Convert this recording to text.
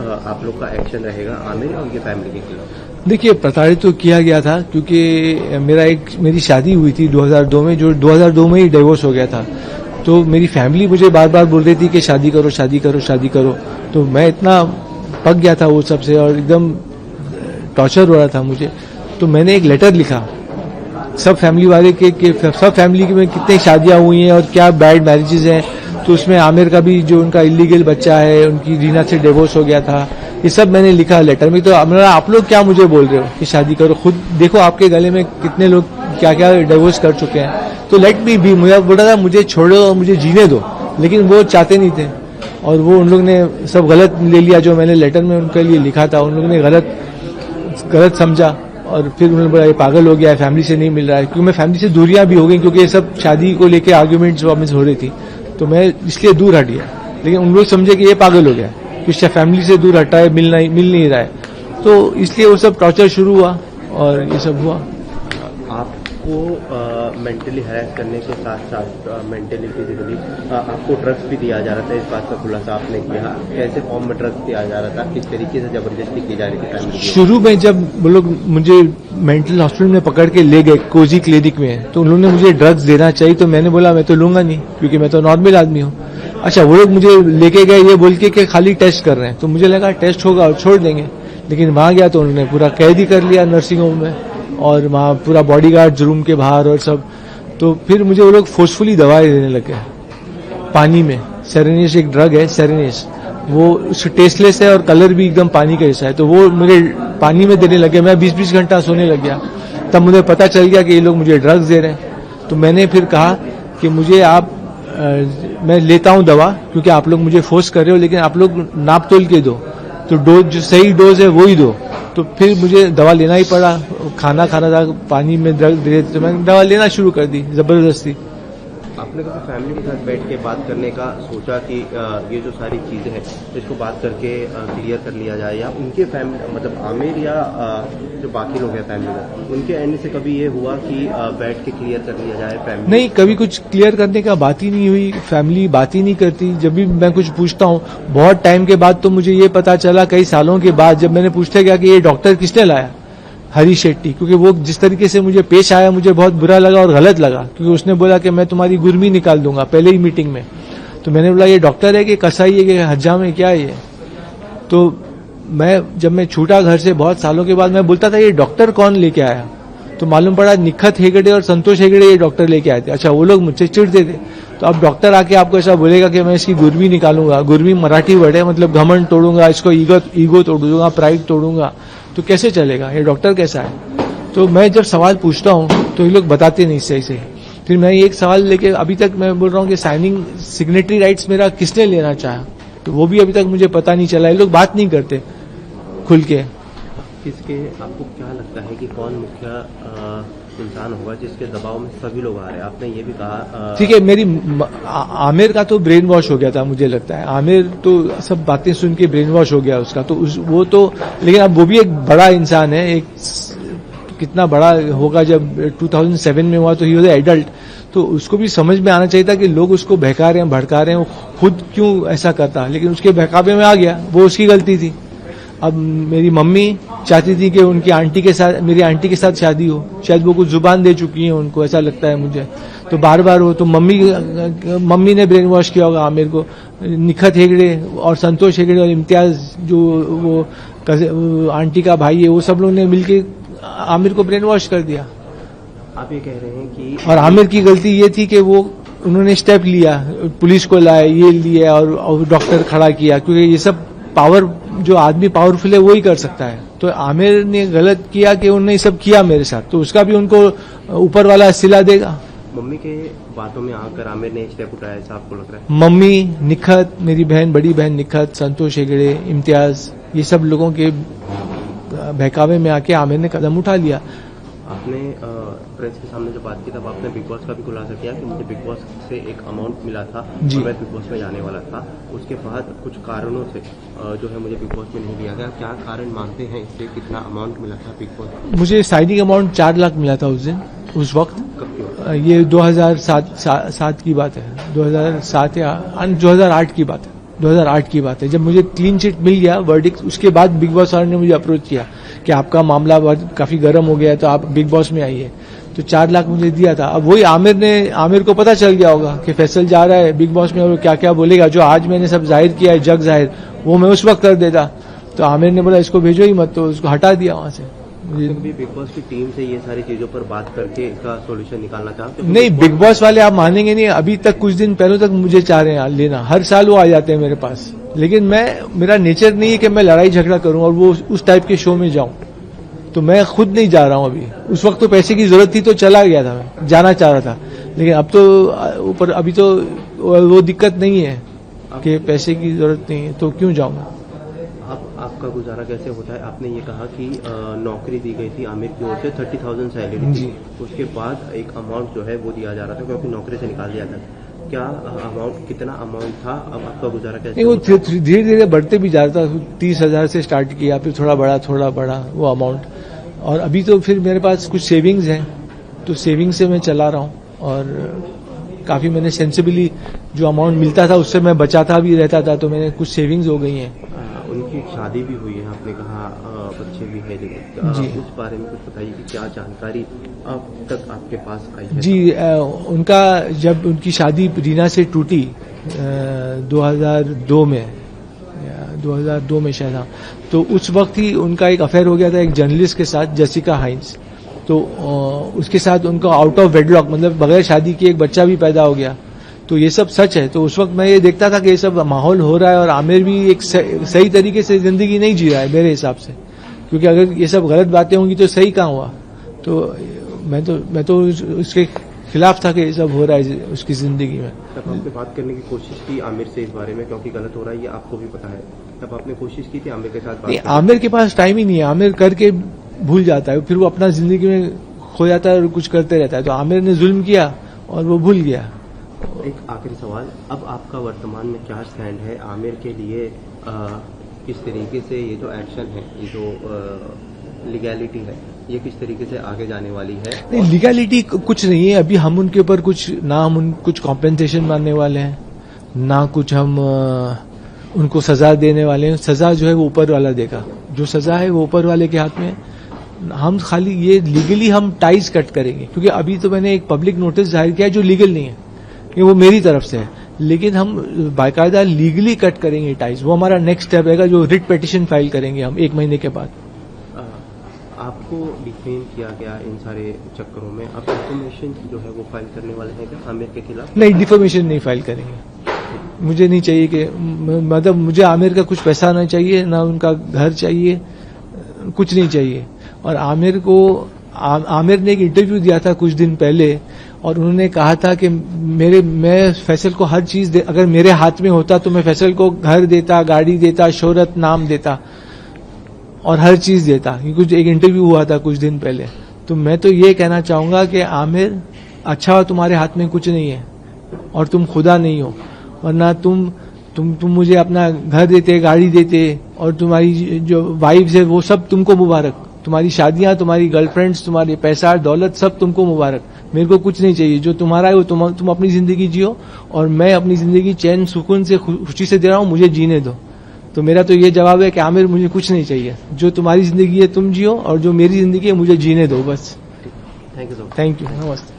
आप लोग का एक्शन रहेगा आमिर और उनकी फैमिली के खिलाफ? देखिए, प्रताड़ित तो किया गया था क्योंकि मेरी शादी हुई थी 2002 में, जो 2002 में ही डिवोर्स हो गया था। तो मेरी फैमिली मुझे बार बार बोल रही थी कि शादी करो शादी करो शादी करो। तो मैं इतना पक गया था वो सबसे और एकदम टॉर्चर हो रहा था मुझे। तो मैंने एक लेटर लिखा सब फैमिली वाले के सब फैमिली में कितनी शादियां हुई हैं और क्या बैड मैरिजेज हैं। तो उसमें आमिर का भी जो उनका इलीगल बच्चा है, उनकी रीना से डिवोर्स हो गया था, ये सब मैंने लिखा लेटर में। तो आप लोग क्या मुझे बोल रहे हो कि शादी करो? खुद देखो आपके गले में कितने लोग क्या क्या डिवोर्स कर चुके हैं। तो लेट मी बी, मुझे बोला था मुझे छोड़ो और मुझे जीने दो, लेकिन वो चाहते नहीं थे और वो उन लोग ने सब गलत ले लिया जो मैंने लेटर में उनके लिए लिखा था। उन लोगों ने गलत समझा और फिर उन्होंने बोला ये पागल हो गया है, फैमिली से नहीं मिल रहा है। क्योंकि मैं फैमिली से दूरियां भी हो गई क्योंकि ये सब शादी को लेके आर्ग्यूमेंट्स हो रही थी, तो मैं इसलिए दूर हट गया। लेकिन उन लोग समझे कि ये पागल हो गया कि इससे फैमिली से दूर हटा है, मिल नहीं रहा है। तो इसलिए वो सब टॉर्चर शुरू हुआ और ये सब हुआ। आपको मेंटली हैरेस करने के साथ साथ मेंटली फिजिकली आपको ड्रग्स भी दिया जा रहा था, इस बात का खुलासा आपने किया। कैसे फॉर्म में ड्रग्स दिया जा रहा था, किस तरीके से जबरदस्ती की जा रही थी फैमिली? शुरू में जब वो लोग मुझे मेंटल हॉस्पिटल में पकड़ के ले गए कोजी क्लिनिक में, तो उन्होंने मुझे ड्रग्स देना चाहिए। तो मैंने बोला मैं तो लूंगा नहीं क्योंकि मैं तो नॉर्मल आदमी हूँ। अच्छा, वो लोग मुझे लेके गए ये बोल के खाली टेस्ट कर रहे हैं, तो मुझे लगा टेस्ट होगा और छोड़ देंगे। लेकिन वहां गया तो उन्होंने पूरा कैद ही कर लिया नर्सिंग होम में और वहां पूरा बॉडीगार्ड रूम के बाहर और सब। तो फिर मुझे वो लोग फोर्सफुली दवाई देने लगे पानी में। सेरेनेस एक ड्रग है, सेरेनेस, वो टेस्टलेस है और कलर भी एकदम पानी का जैसा है। तो वो मुझे पानी में देने लगे। मैं 20-20 घंटा सोने लग गया। तब मुझे पता चल गया कि ये लोग मुझे ड्रग्स दे रहे हैं। तो मैंने फिर कहा कि मुझे मैं लेता हूं दवा क्योंकि आप लोग मुझे फोर्स कर रहे हो, लेकिन आप लोग नाप तोल के दो, तो डोज जो सही डोज है वो ही दो। तो फिर मुझे दवा लेना ही पड़ा। खाना था, पानी में ड्रग दे, तो मैंने दवा लेना शुरू कर दी जबरदस्ती। आपने कभी फैमिली के साथ बैठ के बात करने का सोचा कि ये जो सारी चीजें हैं इसको बात करके क्लियर कर लिया जाए, या उनके फैमिली मतलब आमिर या जो बाकी लोग हैं फैमिली में, उनके एंड से कभी ये हुआ कि बैठ के क्लियर कर लिया जाए फैमिली? नहीं, कभी कुछ क्लियर करने का बात ही नहीं हुई। फैमिली बात ही नहीं करती। जब भी मैं कुछ पूछता हूँ, बहुत टाइम के बाद तो मुझे ये पता चला, कई सालों के बाद, जब मैंने पूछते गया कि ये डॉक्टर किसने लाया, हरी शेट्टी, क्योंकि वो जिस तरीके से मुझे पेश आया मुझे बहुत बुरा लगा और गलत लगा। क्योंकि उसने बोला कि मैं तुम्हारी गुर्मी निकाल दूंगा पहले ही मीटिंग में। तो मैंने बोला ये डॉक्टर है कि कसाई है कि हज्जाम है, क्या है ये? तो जब मैं छूटा घर से बहुत सालों के बाद, मैं बोलता था ये डॉक्टर कौन लेके आया, तो मालूम पड़ा निखत हेगड़े और संतोष हेगड़े ये डॉक्टर लेके आए थे। अच्छा, वो लोग मुझसे चिढ़ते थे। तो अब डॉक्टर आके आपको ऐसा बोलेगा कि मैं इसकी गुर्मी निकालूंगा, गुर्मी मराठी वर्ड है, मतलब घमंड तोड़ूंगा, इसको ईगो तोड़ूंगा, प्राइड तोड़ूंगा, तो कैसे चलेगा? ये डॉक्टर कैसा है? तो मैं जब सवाल पूछता हूं तो ये लोग बताते नहीं सही से। फिर मैं एक सवाल लेके अभी तक मैं बोल रहा हूं कि सिग्नेटरी राइट्स मेरा किसने लेना चाहा, तो वो भी अभी तक मुझे पता नहीं चला। ये लोग बात नहीं करते खुल के। किसके, आपको क्या लगता है कि कौन मुख्य इंसान होगा जिसके दबाव में सभी लोग आ रहे हैं? आपने ये भी कहा ठीक है, आमिर का तो ब्रेन वॉश हो गया था, मुझे लगता है। आमिर तो सब बातें सुन के ब्रेन वॉश हो गया उसका, तो वो तो, लेकिन अब वो भी एक बड़ा इंसान है। एक कितना बड़ा होगा, जब 2007 में हुआ तो ही वॉज एडल्ट, तो उसको भी समझ में आना चाहिए था कि लोग उसको बहका रहे हैं, भड़का रहे हैं, वो खुद क्यों ऐसा करता। लेकिन उसके बहकावे में आ गया, वो उसकी गलती थी। अब मेरी मम्मी चाहती थी कि उनकी आंटी के साथ, मेरी आंटी के साथ शादी हो, शायद वो कुछ जुबान दे चुकी है उनको, ऐसा लगता है मुझे। तो बार बार हो, तो मम्मी ने ब्रेन वॉश किया होगा आमिर को। निखत हेगड़े और संतोष हेगड़े और इम्तियाज जो वो आंटी का भाई है, वो सब लोगों ने मिलकर आमिर को ब्रेन वॉश कर दिया। आप ये कह रहे हैं कि, और आमिर की गलती ये थी कि वो उन्होंने स्टेप लिया, पुलिस को लाए, ये लिया और डॉक्टर खड़ा किया, क्योंकि ये सब पावर, जो आदमी पावरफुल है वो ही कर सकता है। तो आमिर ने गलत किया कि उन्होंने सब किया मेरे साथ, तो उसका भी उनको ऊपर वाला सिला देगा। मम्मी के बातों में आकर आमिर ने स्टेप उठाया, ऐसा आपको लग रहा है? मम्मी, निखत, मेरी बहन, बड़ी बहन निखत, संतोष हेगड़े, इम्तियाज, ये सब लोगों के बहकावे में आके आमिर ने कदम उठा लिया। आपने प्रेस के सामने जब बात की तब आपने बिग बॉस का भी खुलासा किया कि मुझे बिग बॉस से एक अमाउंट मिला था और मैं बिग बॉस में जाने वाला था, उसके बाद कुछ कारणों से जो है मुझे बिग बॉस में नहीं लिया गया। क्या कारण मानते हैं इससे, कितना अमाउंट मिला था बिग बॉस? मुझे साइनिंग अमाउंट 4 लाख मिला था उस दिन, उस वक्त। कब? ये 2007 की बात है, 2007 या 2008 की बात है। 2008 की बात है, जब मुझे क्लीन चिट मिल गया वर्डिक्ट, उसके बाद बिग बॉस वालों ने मुझे अप्रोच किया कि आपका मामला काफी गर्म हो गया है तो आप बिग बॉस में आइए। तो 4 लाख मुझे दिया था। अब वही आमिर को पता चल गया होगा कि फैसल जा रहा है बिग बॉस में और क्या क्या बोलेगा, जो आज मैंने सब जाहिर किया है जग जाहिर, वो मैं उस वक्त कर देता। तो आमिर ने बोला इसको भेजो ही मत, तो उसको हटा दिया वहां से। कभी बिग बॉस की टीम से ये सारी चीजों पर बात करके इसका सॉल्यूशन निकालना चाहते हो? नहीं, बिग बॉस वाले आप मानेंगे नहीं, अभी तक कुछ दिन पहले तक मुझे चाह रहे हैं लेना, हर साल वो आ जाते हैं मेरे पास, लेकिन मेरा नेचर नहीं है कि मैं लड़ाई झगड़ा करूं और वो उस टाइप के शो में जाऊं, तो मैं खुद नहीं जा रहा हूं अभी। उस वक्त तो पैसे की जरूरत थी तो चला गया था, मैं जाना चाह रहा था, लेकिन अब तो ऊपर अभी तो वो दिक्कत नहीं है कि पैसे की जरूरत नहीं है, तो क्यों जाऊंगा। आपका गुजारा कैसे होता है? आपने ये कहा कि नौकरी दी गई थी आमिर की ओर से 30,000 सैलरी थी, उसके बाद एक अमाउंट जो है वो दिया जा रहा था क्योंकि नौकरी से निकाल दिया था। क्या अमाउंट, कितना अमाउंट था? अब आपका गुजारा कैसे? वो धीरे धीरे बढ़ते भी जा रहा था, 30,000 से स्टार्ट किया, फिर थोड़ा बढ़ा वो अमाउंट, और अभी तो फिर मेरे पास कुछ सेविंग्स हैं, तो सेविंग से मैं चला रहा हूँ, और काफी मैंने सेंसिबली जो अमाउंट मिलता था उससे मैं बचाता भी रहता था, तो मैंने कुछ सेविंग्स हो गई हैं। उनकी शादी भी हुई है, आपने कहा बच्चे भी हैं, लेकिन उस बारे में कुछ बताइए कि क्या जानकारी अब तक आपके पास आई है? जी, उनका जब उनकी शादी रीना से टूटी 2002 में शायद, तो उस वक्त ही उनका एक अफेयर हो गया था एक जर्नलिस्ट के साथ, जेसिका हाइंस। तो उसके साथ उनका आउट ऑफ वेडलॉक, मतलब बगैर शादी के एक बच्चा भी पैदा हो गया। तो ये सब सच है। तो उस वक्त मैं ये देखता था कि ये सब माहौल हो रहा है और आमिर भी एक सही तरीके से जिंदगी नहीं जी रहा है मेरे हिसाब से, क्योंकि अगर ये सब गलत बातें होंगी तो सही कहाँ हुआ। तो मैं तो उसके खिलाफ था कि ये सब हो रहा है उसकी जिंदगी में। तब आपने बात करने की कोशिश की आमिर से इस बारे में, क्योंकि गलत हो रहा है ये आपको भी पता है, तब आपने कोशिश की थी आमिर के साथ बात? आमिर के पास टाइम ही नहीं है, आमिर करके भूल जाता है, फिर वो अपना जिंदगी में खो जाता है और कुछ करते रहता है। तो आमिर ने जुल्म किया और वो भूल गया। एक आखिरी सवाल, अब आपका वर्तमान में क्या स्टैंड है आमिर के लिए? किस तरीके से ये जो एक्शन है, ये जो लीगैलिटी है, ये किस तरीके से आगे जाने वाली है? नहीं, लीगैलिटी कुछ नहीं है अभी। हम उनके ऊपर कुछ कॉम्पेंसेशन मानने वाले हैं, ना कुछ हम उनको सजा देने वाले हैं। सजा जो है वो ऊपर वाला देगा, जो सजा है वो ऊपर वाले के हाथ में। हम खाली ये लीगली हम टाइज कट करेंगे, क्योंकि अभी तो मैंने एक पब्लिक नोटिस जाहिर किया है जो लीगल नहीं है, कि वो मेरी तरफ से है, लेकिन हम बाकायदा लीगली कट करेंगे टाइज। वो हमारा नेक्स्ट स्टेप रहेगा, जो रिट पिटीशन फाइल करेंगे हम 1 महीने के बाद। आपको डिफेम किया गया इन सारे चक्करों में, आप डिफेमेशन जो है वो फाइल करने वाले हैं क्या आमिर के खिलाफ? नहीं, डिफेमेशन नहीं फाइल करेंगे। मुझे नहीं चाहिए कि, मतलब मुझे आमिर का कुछ पैसा नहीं चाहिए, ना उनका घर चाहिए, कुछ नहीं चाहिए। और आमिर ने एक इंटरव्यू दिया था कुछ दिन पहले, और उन्होंने कहा था कि मैं फैसल को हर चीज अगर मेरे हाथ में होता तो मैं फैसल को घर देता, गाड़ी देता, शोहरत, नाम देता और हर चीज देता। कुछ एक इंटरव्यू हुआ था कुछ दिन पहले। तो मैं तो ये कहना चाहूंगा कि आमिर, अच्छा हो तुम्हारे हाथ में कुछ नहीं है और तुम खुदा नहीं हो, वरना तुम मुझे अपना घर देते, गाड़ी देते, और तुम्हारी जो वाइफ्स है वो सब तुमको मुबारक, तुम्हारी शादियां, तुम्हारी गर्लफ्रेंड्स, तुम्हारी पैसा दौलत सब तुमको मुबारक। मेरे को कुछ नहीं चाहिए, जो तुम्हारा है वो तुम अपनी जिंदगी जियो, और मैं अपनी जिंदगी चैन सुकून से खुशी से दे रहा हूं, मुझे जीने दो। तो मेरा तो ये जवाब है कि आमिर मुझे कुछ नहीं चाहिए, जो तुम्हारी जिंदगी है तुम जियो, और जो मेरी जिंदगी है मुझे जीने दो बस। Thank you. थैंक यू, नमस्ते।